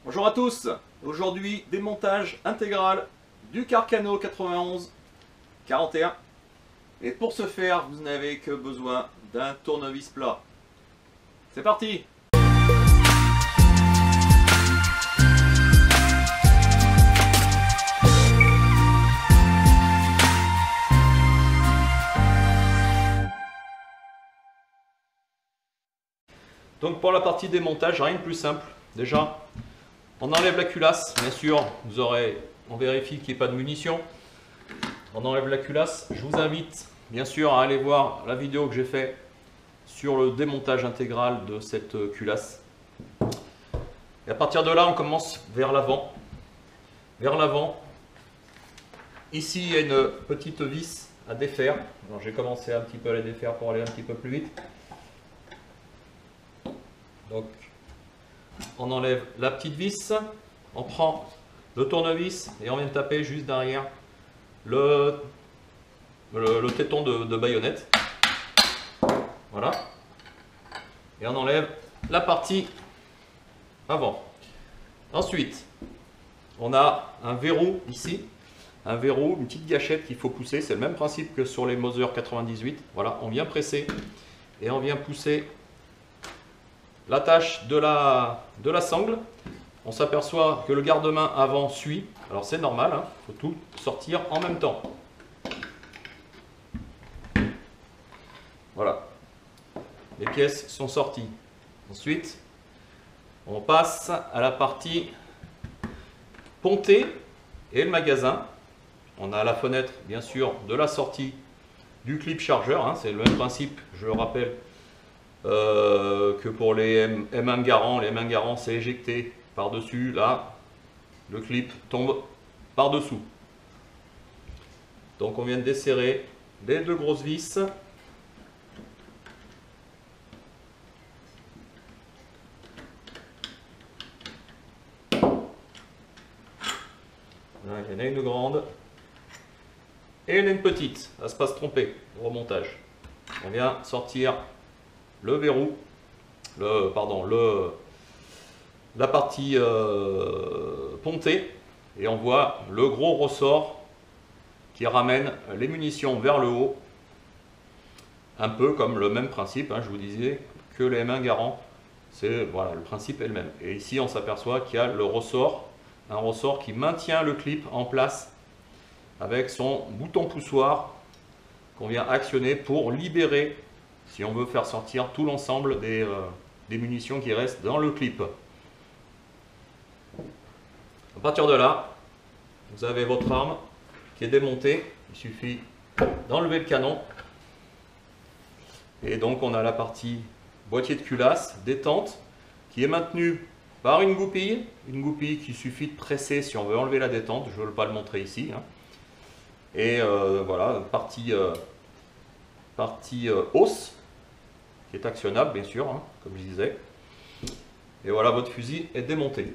Bonjour à tous, aujourd'hui démontage intégral du Carcano 91 41 et pour ce faire vous n'avez que besoin d'un tournevis plat. C'est parti! Donc pour la partie démontage, rien de plus simple. Déjà, on enlève la culasse, bien sûr, on vérifie qu'il n'y ait pas de munitions. On enlève la culasse. Je vous invite bien sûr à aller voir la vidéo que j'ai faite sur le démontage intégral de cette culasse. Et à partir de là, on commence vers l'avant. Vers l'avant. Ici, il y a une petite vis à défaire. Alors j'ai commencé un petit peu à la défaire pour aller un petit peu plus vite. Donc, on enlève la petite vis, on prend le tournevis et on vient taper juste derrière le téton de baïonnette. Voilà. Et on enlève la partie avant. Ensuite, on a un verrou ici. Un verrou, une petite gâchette qu'il faut pousser. C'est le même principe que sur les Moser 98. Voilà, on vient presser et on vient pousser l'attache de la sangle. On s'aperçoit que le garde-main avant suit. Alors c'est normal, hein, faut tout sortir en même temps. Voilà. Les pièces sont sorties. Ensuite, on passe à la partie pontée et le magasin. On a la fenêtre, bien sûr, de la sortie du clip chargeur. Hein, c'est le même principe, je le rappelle, que pour les M1 Garand. Les M1 Garand, c'est éjecté par-dessus. Là, le clip tombe par-dessous. Donc on vient de desserrer les deux grosses vis. Voilà, il y en a une grande et il y en a une petite. Ça se passe tromper au remontage. On vient sortir le verrou, la partie pontée, et on voit le gros ressort qui ramène les munitions vers le haut, un peu comme le même principe, hein, je vous disais que les M1 Garand, voilà, le principe est le même. Et ici on s'aperçoit qu'il y a le ressort, un ressort qui maintient le clip en place avec son bouton poussoir qu'on vient actionner pour libérer, si on veut faire sortir tout l'ensemble des munitions qui restent dans le clip. À partir de là, vous avez votre arme qui est démontée. Il suffit d'enlever le canon. Et donc on a la partie boîtier de culasse, détente, qui est maintenue par une goupille qu'il suffit de presser si on veut enlever la détente. Je ne veux pas le montrer ici. Hein. Et voilà, partie hausse, qui est actionnable bien sûr, hein, comme je disais. Et voilà, votre fusil est démonté.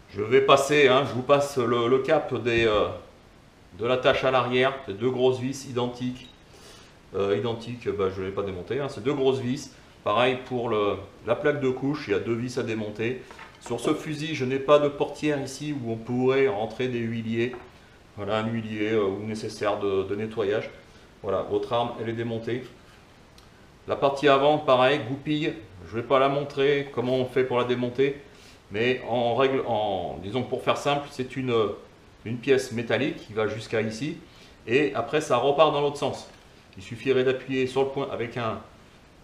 Je vais passer, hein, je vous passe le cap de l'attache à l'arrière, ces deux grosses vis identiques. Je ne l'ai pas démonté, hein, ces deux grosses vis. Pareil pour la plaque de couche, il y a deux vis à démonter. Sur ce fusil, je n'ai pas de portière ici où on pourrait rentrer des huiliers. Voilà, un huilier ou nécessaire de nettoyage. Voilà, votre arme, elle est démontée. La partie avant, pareil, goupille. Je ne vais pas la montrer, comment on fait pour la démonter. Mais disons que pour faire simple, c'est une pièce métallique qui va jusqu'à ici. Et après, ça repart dans l'autre sens. Il suffirait d'appuyer sur le point avec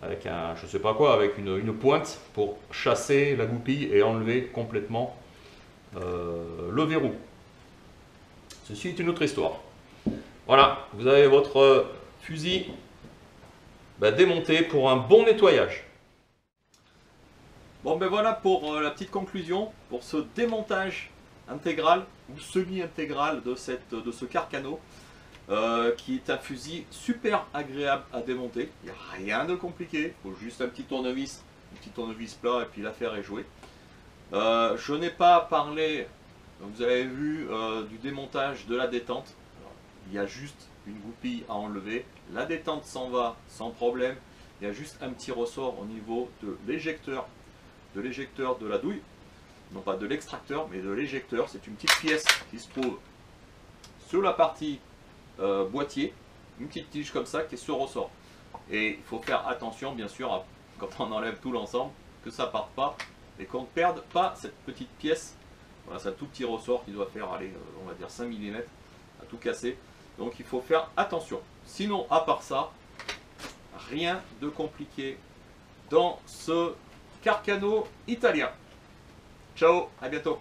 je sais pas quoi, avec une pointe pour chasser la goupille et enlever complètement le verrou. Ceci est une autre histoire. Voilà, vous avez votre fusil démonté pour un bon nettoyage. Bon ben voilà pour la petite conclusion, pour ce démontage intégral ou semi-intégral de ce Carcano, qui est un fusil super agréable à démonter. Il n'y a rien de compliqué, il faut juste un petit tournevis plat et puis l'affaire est jouée. Je n'ai pas parlé, vous avez vu, du démontage de la détente. Alors, il y a juste une goupille à enlever, la détente s'en va sans problème. Il y a juste un petit ressort au niveau de l'éjecteur de la douille. non pas de l'extracteur, mais de l'éjecteur. C'est une petite pièce qui se trouve sur la partie boîtier, une petite tige comme ça qui est ce ressort. Et il faut faire attention bien sûr quand on enlève tout l'ensemble que ça parte pas et qu'on ne perde pas cette petite pièce. Voilà, c'est un tout petit ressort qui doit faire, allez, on va dire 5 mm à tout casser. Donc il faut faire attention. Sinon, à part ça, rien de compliqué dans ce Carcano italien. Ciao, à bientôt.